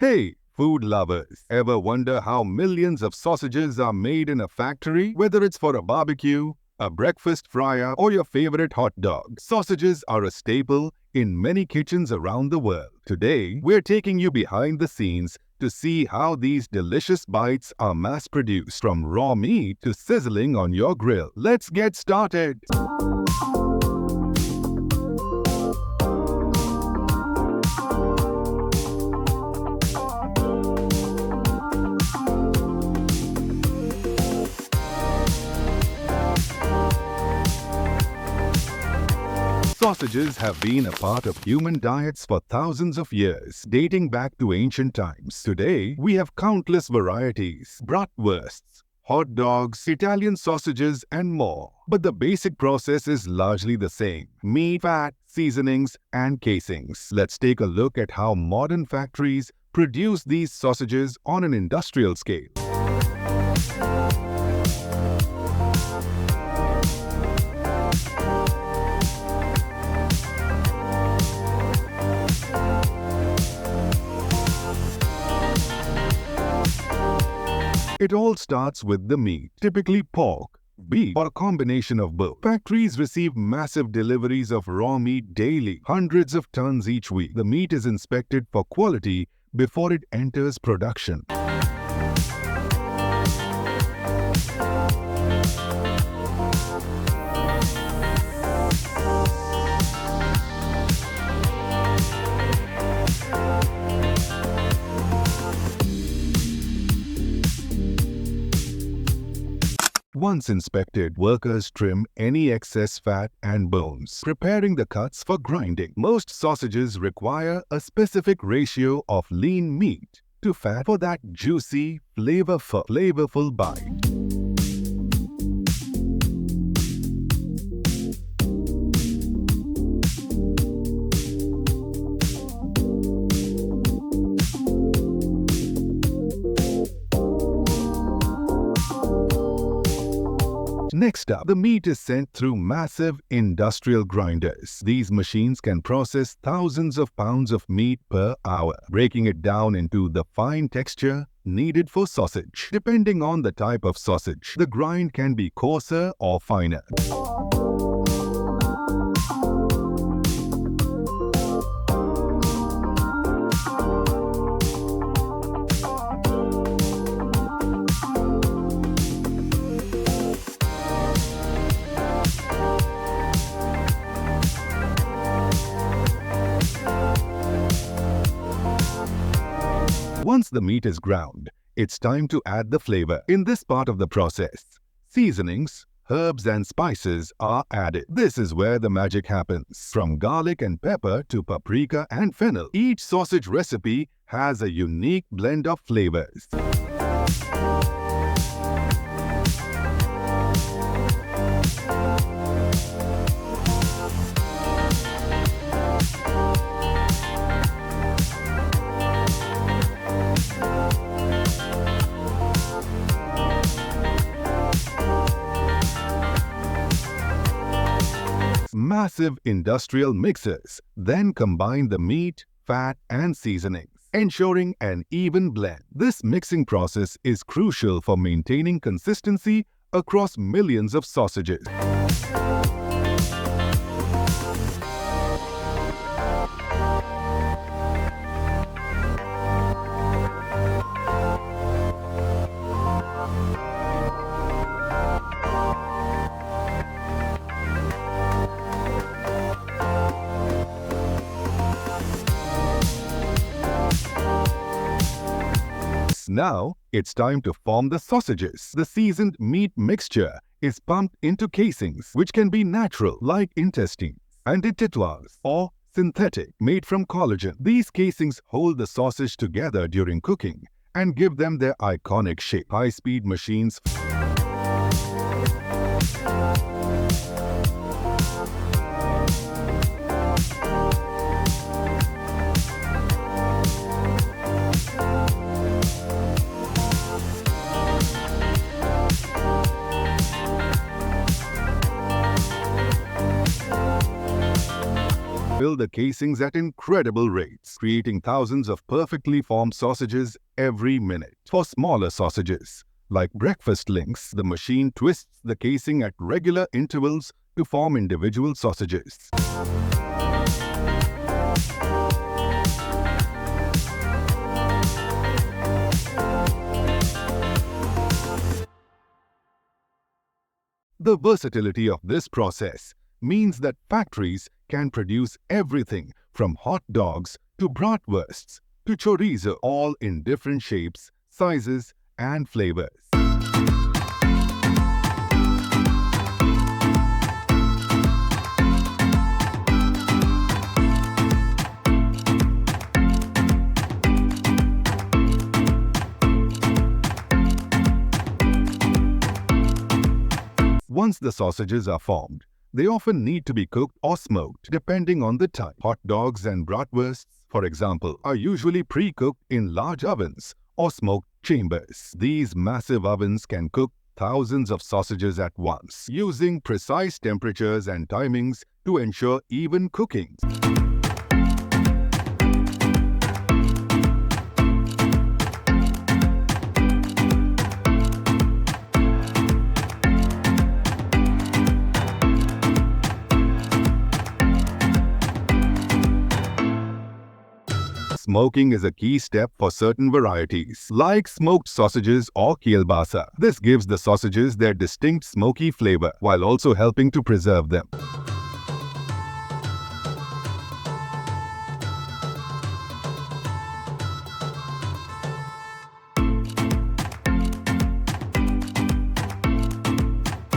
Hey, food lovers, ever wonder how millions of sausages are made in a factory? Whether it's for a barbecue, a breakfast fryer, or your favorite hot dog, sausages are a staple in many kitchens around the world. Today, we're taking you behind the scenes to see how these delicious bites are mass-produced, from raw meat to sizzling on your grill. Let's get started! Sausages have been a part of human diets for thousands of years, dating back to ancient times. Today, we have countless varieties: bratwursts, hot dogs, Italian sausages, and more. But the basic process is largely the same: meat, fat, seasonings, and casings. Let's take a look at how modern factories produce these sausages on an industrial scale. It all starts with the meat, typically pork, beef, or a combination of both. Factories receive massive deliveries of raw meat daily, hundreds of tons each week. The meat is inspected for quality before it enters production. Once inspected, workers trim any excess fat and bones, preparing the cuts for grinding. Most sausages require a specific ratio of lean meat to fat for that juicy, flavorful bite. Next up, the meat is sent through massive industrial grinders. These machines can process thousands of pounds of meat per hour, breaking it down into the fine texture needed for sausage. Depending on the type of sausage, the grind can be coarser or finer. Once the meat is ground, it's time to add the flavor. In this part of the process, seasonings, herbs, and spices are added. This is where the magic happens. From garlic and pepper to paprika and fennel, each sausage recipe has a unique blend of flavors. Massive industrial mixers then combine the meat, fat, and seasonings, ensuring an even blend. This mixing process is crucial for maintaining consistency across millions of sausages. Now, it's time to form the sausages. The seasoned meat mixture is pumped into casings, which can be natural, like intestines, and tetouas, or synthetic, made from collagen. These casings hold the sausage together during cooking and give them their iconic shape. High-speed machines fill the casings at incredible rates, creating thousands of perfectly formed sausages every minute. For smaller sausages, like breakfast links, the machine twists the casing at regular intervals to form individual sausages. The versatility of this process means that factories can produce everything from hot dogs to bratwursts to chorizo, all in different shapes, sizes, and flavors. Once the sausages are formed, they often need to be cooked or smoked, depending on the type. Hot dogs and bratwursts, for example, are usually pre-cooked in large ovens or smoked chambers. These massive ovens can cook thousands of sausages at once, using precise temperatures and timings to ensure even cooking. Smoking is a key step for certain varieties, like smoked sausages or kielbasa. This gives the sausages their distinct smoky flavor, while also helping to preserve them.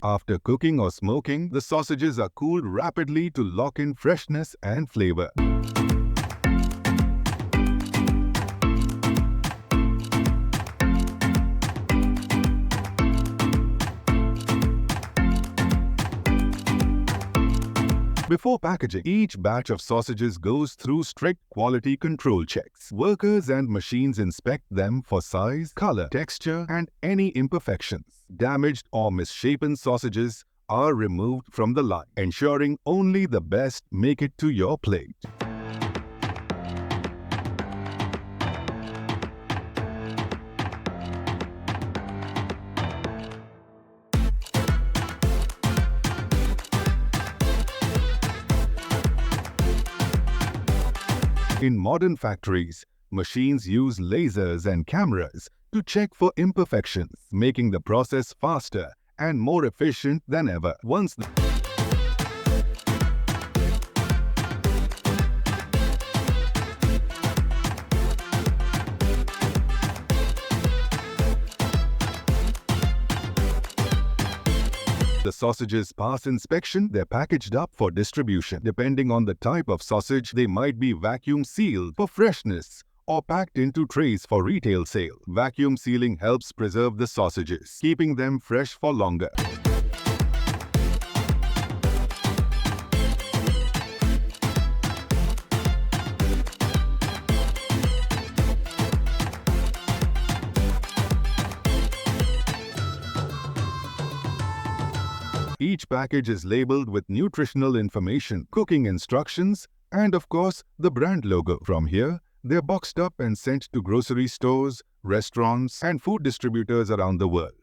After cooking or smoking, the sausages are cooled rapidly to lock in freshness and flavor. Before packaging, each batch of sausages goes through strict quality control checks. Workers and machines inspect them for size, color, texture, and any imperfections. Damaged or misshapen sausages are removed from the line, ensuring only the best make it to your plate. In modern factories, machines use lasers and cameras to check for imperfections, making the process faster and more efficient than ever. Once the sausages pass inspection, they're packaged up for distribution. Depending on the type of sausage, they might be vacuum sealed for freshness or packed into trays for retail sale. Vacuum sealing helps preserve the sausages, keeping them fresh for longer. Each package is labeled with nutritional information, cooking instructions, and of course, the brand logo. From here, they're boxed up and sent to grocery stores, restaurants, and food distributors around the world.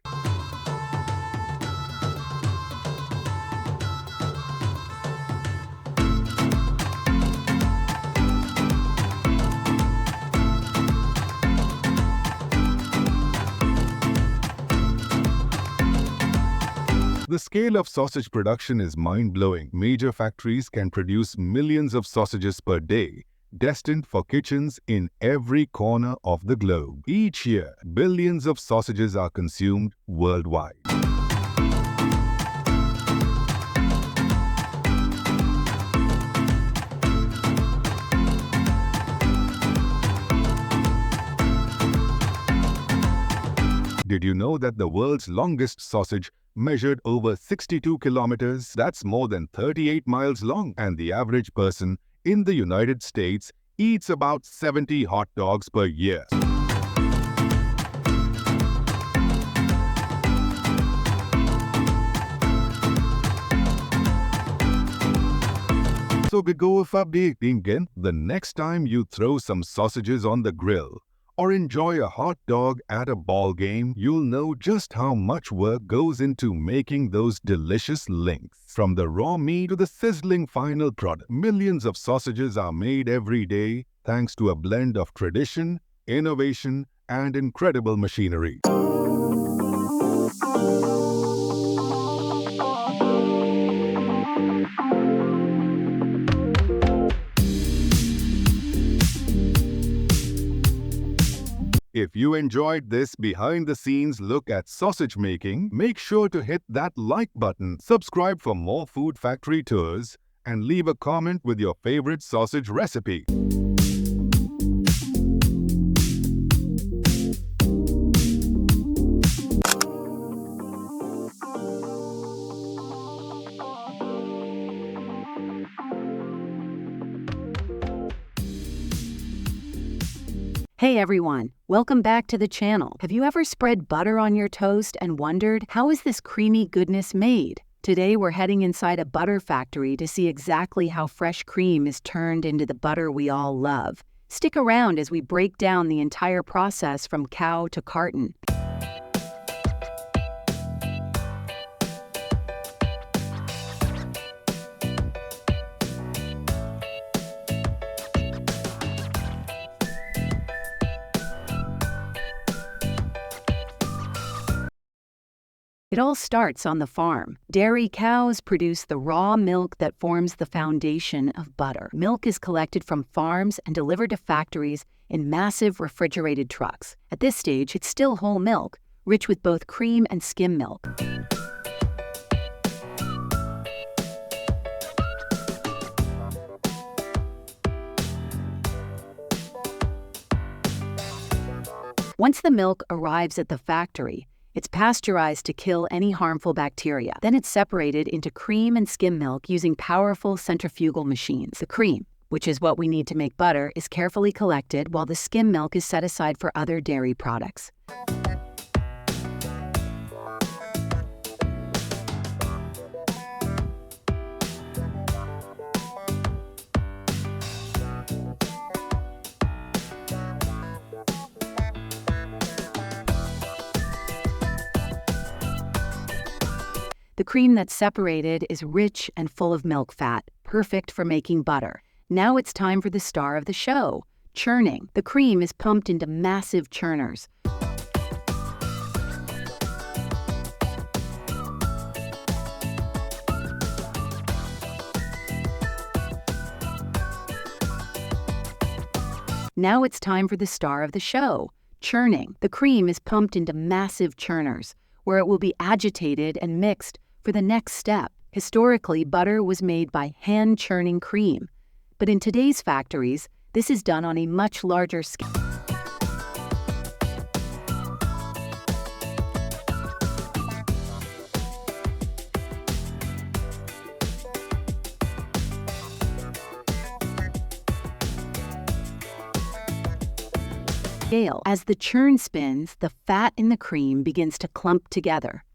The scale of sausage production is mind-blowing. Major factories can produce millions of sausages per day, destined for kitchens in every corner of the globe. Each year, billions of sausages are consumed worldwide. Did you know that the world's longest sausage measured over 62 kilometers? That's more than 38 miles long. And the average person in the United States eats about 70 hot dogs per year. So we go for updating the next time you throw some sausages on the grill or enjoy a hot dog at a ball game, you'll know just how much work goes into making those delicious links. From the raw meat to the sizzling final product, millions of sausages are made every day thanks to a blend of tradition, innovation, and incredible machinery. If you enjoyed this behind-the-scenes look at sausage making, make sure to hit that like button, subscribe for more Food Factory tours, and leave a comment with your favorite sausage recipe. Hey everyone, welcome back to the channel. Have you ever spread butter on your toast and wondered, how is this creamy goodness made? Today we're heading inside a butter factory to see exactly how fresh cream is turned into the butter we all love. Stick around as we break down the entire process from cow to carton. It all starts on the farm. Dairy cows produce the raw milk that forms the foundation of butter. Milk is collected from farms and delivered to factories in massive refrigerated trucks. At this stage, it's still whole milk, rich with both cream and skim milk. Once the milk arrives at the factory, it's pasteurized to kill any harmful bacteria. Then it's separated into cream and skim milk using powerful centrifugal machines. The cream, which is what we need to make butter, is carefully collected while the skim milk is set aside for other dairy products. The cream that's separated is rich and full of milk fat, perfect for making butter. Now it's time for the star of the show, churning. The cream is pumped into massive churners. Now it's time for the star of the show, churning. The cream is pumped into massive churners, where it will be agitated and mixed for the next step. Historically, butter was made by hand churning cream, but in today's factories, this is done on a much larger scale. As the churn spins, the fat in the cream begins to clump together.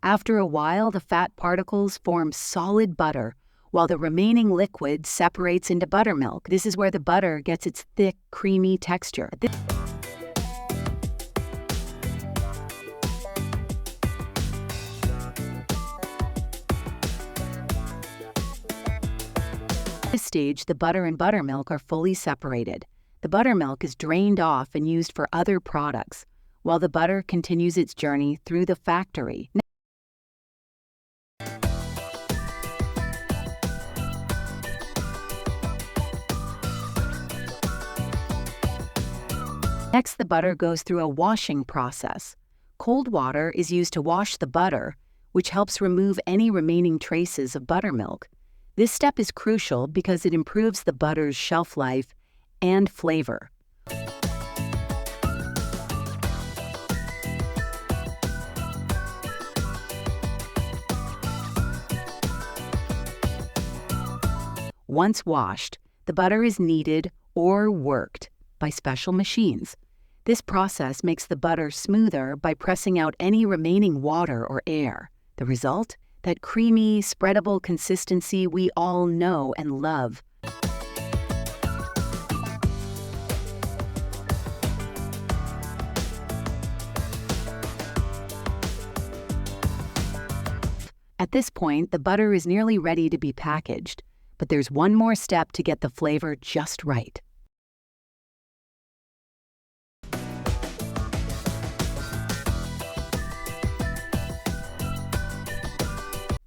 After a while, the fat particles form solid butter, while the remaining liquid separates into buttermilk. This is where the butter gets its thick, creamy texture. At this stage, the butter and buttermilk are fully separated. The buttermilk is drained off and used for other products, while the butter continues its journey through the factory. Next, the butter goes through a washing process. Cold water is used to wash the butter, which helps remove any remaining traces of buttermilk. This step is crucial because it improves the butter's shelf life and flavor. Once washed, the butter is kneaded or worked by special machines. This process makes the butter smoother by pressing out any remaining water or air. The result? That creamy, spreadable consistency we all know and love. At this point, the butter is nearly ready to be packaged, but there's one more step to get the flavor just right.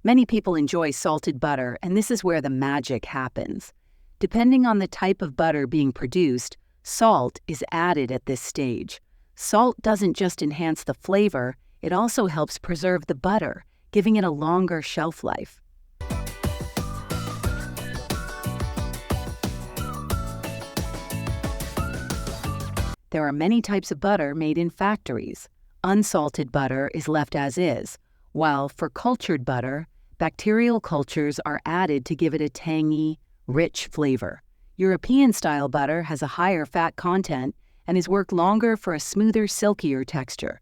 Many people enjoy salted butter, and this is where the magic happens. Depending on the type of butter being produced, salt is added at this stage. Salt doesn't just enhance the flavor, it also helps preserve the butter, giving it a longer shelf life. There are many types of butter made in factories. Unsalted butter is left as is, while for cultured butter, bacterial cultures are added to give it a tangy, rich flavor. European-style butter has a higher fat content and is worked longer for a smoother, silkier texture.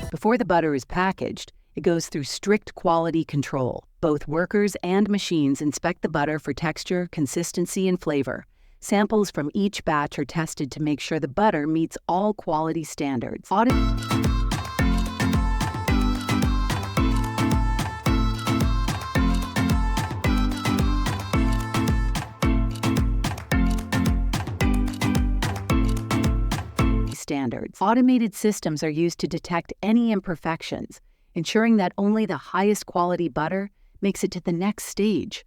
Before the butter is packaged, it goes through strict quality control. Both workers and machines inspect the butter for texture, consistency, and flavor. Samples from each batch are tested to make sure the butter meets all quality standards. Automated systems are used to detect any imperfections, ensuring that only the highest quality butter makes it to the next stage.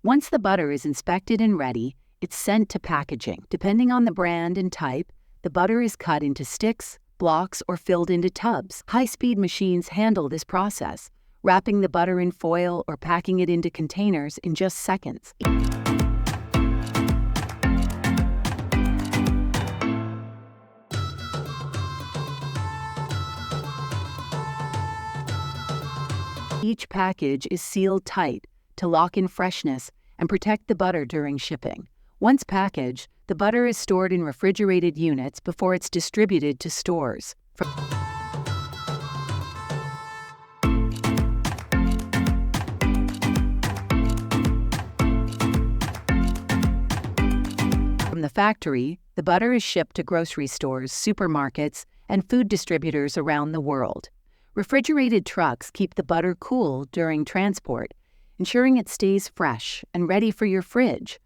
Once the butter is inspected and ready, it's sent to packaging. Depending on the brand and type, the butter is cut into sticks, blocks, or filled into tubs. High-speed machines handle this process, wrapping the butter in foil or packing it into containers in just seconds. Each package is sealed tight to lock in freshness and protect the butter during shipping. Once packaged, the butter is stored in refrigerated units before it's distributed to stores. From the factory, the butter is shipped to grocery stores, supermarkets, and food distributors around the world. Refrigerated trucks keep the butter cool during transport, ensuring it stays fresh and ready for your fridge.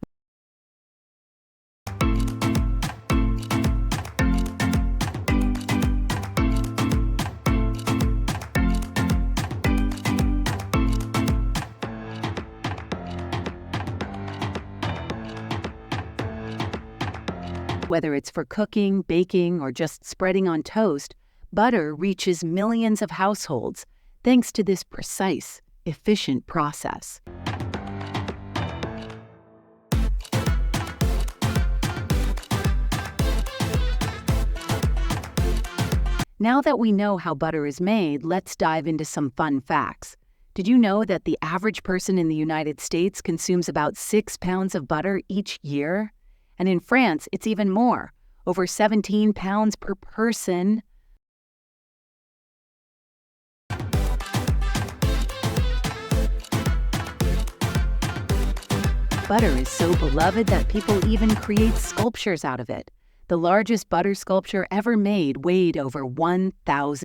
Whether it's for cooking, baking, or just spreading on toast, butter reaches millions of households thanks to this precise, efficient process. Now that we know how butter is made, let's dive into some fun facts. Did you know that the average person in the United States consumes about 6 pounds of butter each year? And in France, it's even more, over 17 pounds per person. Butter is so beloved that people even create sculptures out of it. The largest butter sculpture ever made weighed over 1,000.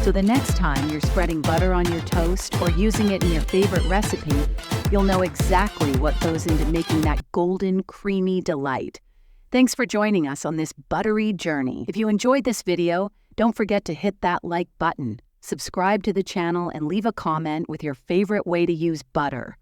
So the next time you're spreading butter on your toast or using it in your favorite recipe, you'll know exactly what goes into making that golden, creamy delight. Thanks for joining us on this buttery journey. If you enjoyed this video, don't forget to hit that like button, subscribe to the channel, and leave a comment with your favorite way to use butter.